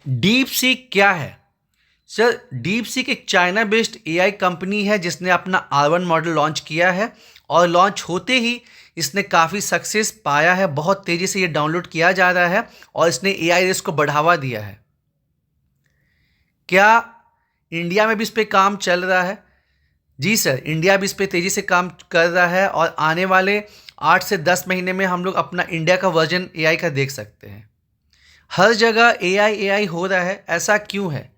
Deep seek क्या है? Sir, deep seek एक चाइना बेस्ड एआई कंपनी है जिसने अपना R1 मॉडल लॉन्च किया है और लॉन्च होते ही इसने काफ़ी सक्सेस पाया है। बहुत तेज़ी से ये डाउनलोड किया जा रहा है और इसने एआई रेस को बढ़ावा दिया है। क्या इंडिया में भी इस पे काम चल रहा है? जी सर, इंडिया भी इस पे तेज़ी से काम कर रहा है और आने वाले 8 से 10 महीने में हम लोग अपना इंडिया का वर्जन एआई का देख सकते हैं। हर जगह एआई एआई हो रहा है, ऐसा क्यों है?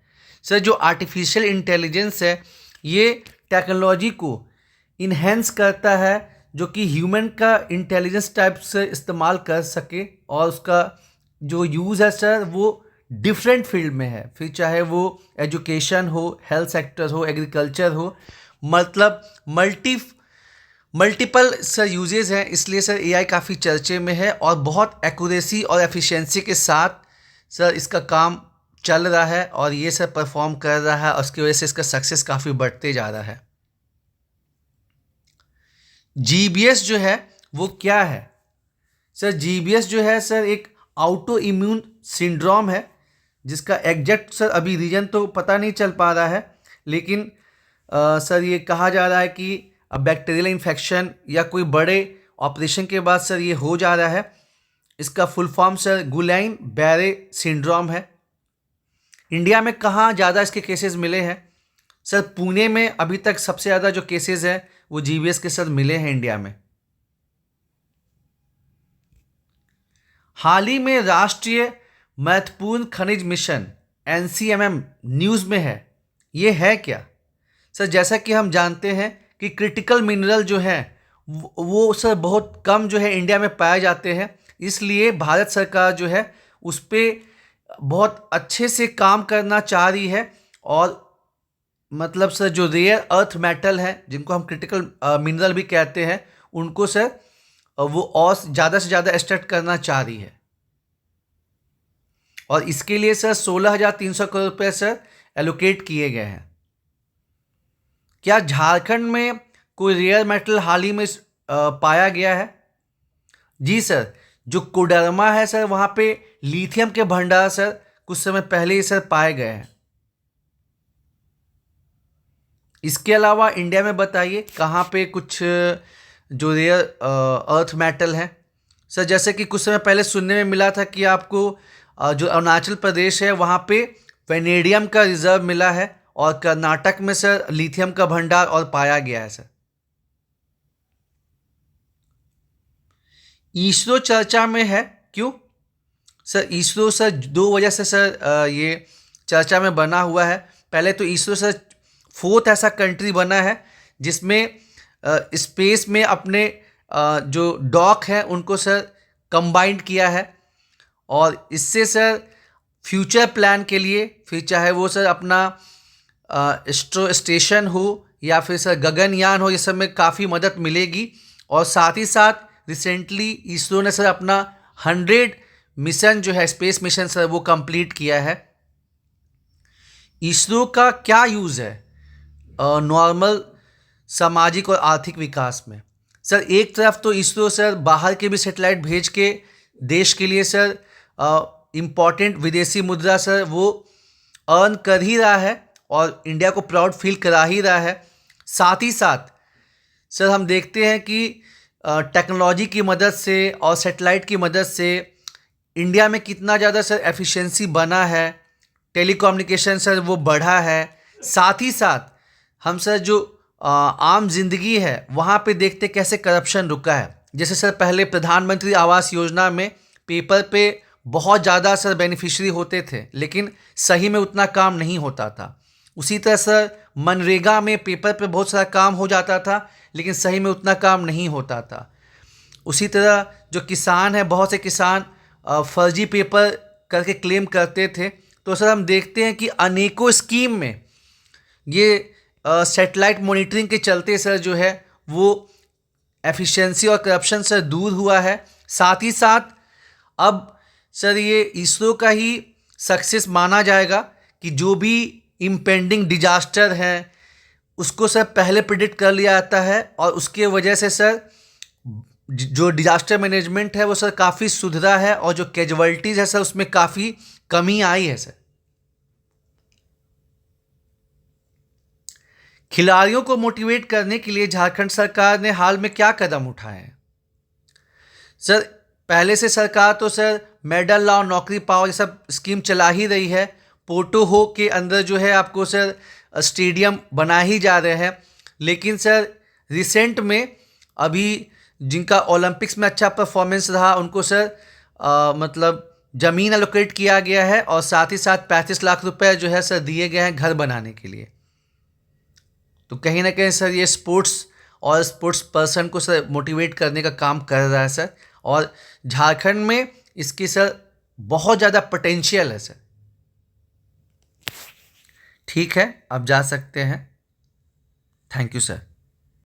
सर, जो आर्टिफिशियल इंटेलिजेंस है ये टेक्नोलॉजी को इन्हेंस करता है, जो कि ह्यूमन का इंटेलिजेंस टाइप से इस्तेमाल कर सके, और उसका जो यूज़ है सर वो डिफरेंट फील्ड में है, फिर चाहे वो एजुकेशन हो, हेल्थ सेक्टर हो, एग्रीकल्चर हो, मतलब मल्टीपल सर यूजेस हैं। इसलिए सर एआई काफ़ी चर्चे में है और बहुत एक्यूरेसी और एफिशिएंसी के साथ सर इसका काम चल रहा है और ये सर परफॉर्म कर रहा है और उसकी वजह से इसका सक्सेस काफ़ी बढ़ते जा रहा है। जीबीएस जो है वो क्या है? सर, जीबीएस जो है सर एक ऑटो इम्यून सिंड्रोम है जिसका एग्जैक्ट सर अभी रीजन तो पता नहीं चल पा रहा है, लेकिन सर ये कहा जा रहा है कि बैक्टीरियल इन्फेक्शन या कोई बड़े ऑपरेशन के बाद सर ये हो जा रहा है। इसका फुल फॉर्म सर गुइलेन बैरे सिंड्रोम है। इंडिया में कहाँ ज़्यादा इसके केसेस मिले हैं? सर, पुणे में अभी तक सबसे ज़्यादा जो केसेस हैं वो जीबीएस के सर मिले हैं इंडिया में। हाल ही में राष्ट्रीय महत्वपूर्ण खनिज मिशन एनसीएमएम न्यूज़ में है, ये है क्या? सर, जैसा कि हम जानते हैं कि क्रिटिकल मिनरल जो है वो सर बहुत कम जो है इंडिया में पाए जाते हैं, इसलिए भारत सरकार जो है उस पर बहुत अच्छे से काम करना चाह रही है। और मतलब सर जो रेयर अर्थ मेटल है जिनको हम क्रिटिकल मिनरल भी कहते हैं, उनको सर वो और ज़्यादा से ज़्यादा एक्सट्रैक्ट करना चाह रही है। और इसके लिए सर 16,300 करोड़ रुपये सर एलोकेट किए गए हैं। क्या झारखंड में कोई रेयर मेटल हाल ही में पाया गया है? जी सर, जो कोडरमा है सर वहाँ पे लिथियम के भंडार सर कुछ समय पहले ही सर पाए गए हैं। इसके अलावा इंडिया में बताइए कहाँ पे कुछ जो रेयर अर्थ मेटल है? सर, जैसे कि कुछ समय पहले सुनने में मिला था कि आपको जो अरुणाचल प्रदेश है वहाँ पे वेनेडियम का रिजर्व मिला है और कर्नाटक में सर लिथियम का भंडार और पाया गया है। सर, इसरो चर्चा में है, क्यों? सर, इसरो सर दो वजह से सर ये चर्चा में बना हुआ है। पहले तो इसरो सर फोर्थ ऐसा कंट्री बना है जिसमें स्पेस में अपने जो डॉक हैं उनको सर कंबाइंड किया है, और इससे सर फ्यूचर प्लान के लिए, फिर चाहे वो सर अपना स्ट्रो स्टेशन हो या फिर सर गगनयान हो, ये सब में काफ़ी मदद मिलेगी। और साथ ही साथ रिसेंटली इसरो ने सर अपना 100 मिशन जो है स्पेस मिशन सर वो कंप्लीट किया है। इसरो का क्या यूज़ है नॉर्मल सामाजिक और आर्थिक विकास में? सर, एक तरफ तो इसरो सर बाहर के भी सैटेलाइट भेज के देश के लिए सर इम्पॉर्टेंट विदेशी मुद्रा सर वो अर्न कर ही रहा है और इंडिया को प्राउड फील करा ही रहा है। साथ ही साथ सर हम देखते हैं कि टेक्नोलॉजी की मदद से और सैटेलाइट की मदद से इंडिया में कितना ज़्यादा सर एफिशिएंसी बना है, टेलीकम्युनिकेशन सर वो बढ़ा है। साथ ही साथ हम सर जो आम जिंदगी है वहाँ पे देखते कैसे करप्शन रुका है। जैसे सर पहले प्रधानमंत्री आवास योजना में पेपर पे बहुत ज़्यादा सर बेनिफिशियरी होते थे, लेकिन सही में उतना काम नहीं होता था। उसी तरह सर मनरेगा में पेपर पे बहुत सारा काम हो जाता था, लेकिन सही में उतना काम नहीं होता था। उसी तरह जो किसान है, बहुत से किसान फर्जी पेपर करके क्लेम करते थे। तो सर हम देखते हैं कि अनेकों स्कीम में ये सैटेलाइट मॉनिटरिंग के चलते सर जो है वो एफिशिएंसी और करप्शन सर दूर हुआ है। साथ ही साथ अब सर ये इसरो का ही सक्सेस माना जाएगा कि जो भी इम्पेंडिंग डिजास्टर है उसको सर पहले प्रिडिक्ट कर लिया जाता है, और उसके वजह से सर जो डिजास्टर मैनेजमेंट है वो सर काफ़ी सुधरा है और जो कैजुअल्टीज़ है सर उसमें काफ़ी कमी आई है सर। खिलाड़ियों को मोटिवेट करने के लिए झारखंड सरकार ने हाल में क्या कदम उठाए हैं? सर, पहले से सरकार तो सर मेडल लाओ नौकरी पाओ ये सब स्कीम चला ही रही है। पोर्टो हो के अंदर जो है आपको सर स्टेडियम बना ही जा रहे हैं। लेकिन सर रिसेंट में अभी जिनका ओलंपिक्स में अच्छा परफॉर्मेंस रहा उनको सर मतलब ज़मीन एलोकेट किया गया है और साथ ही साथ 35 लाख रुपए जो है सर दिए गए हैं घर बनाने के लिए। तो कहीं ना कहीं सर ये स्पोर्ट्स और स्पोर्ट्स पर्सन को सर मोटिवेट करने का काम कर रहा है सर। और झारखंड में इसकी सर बहुत ज़्यादा पोटेंशियल है सर। ठीक है, आप जा सकते हैं। Thank you sir.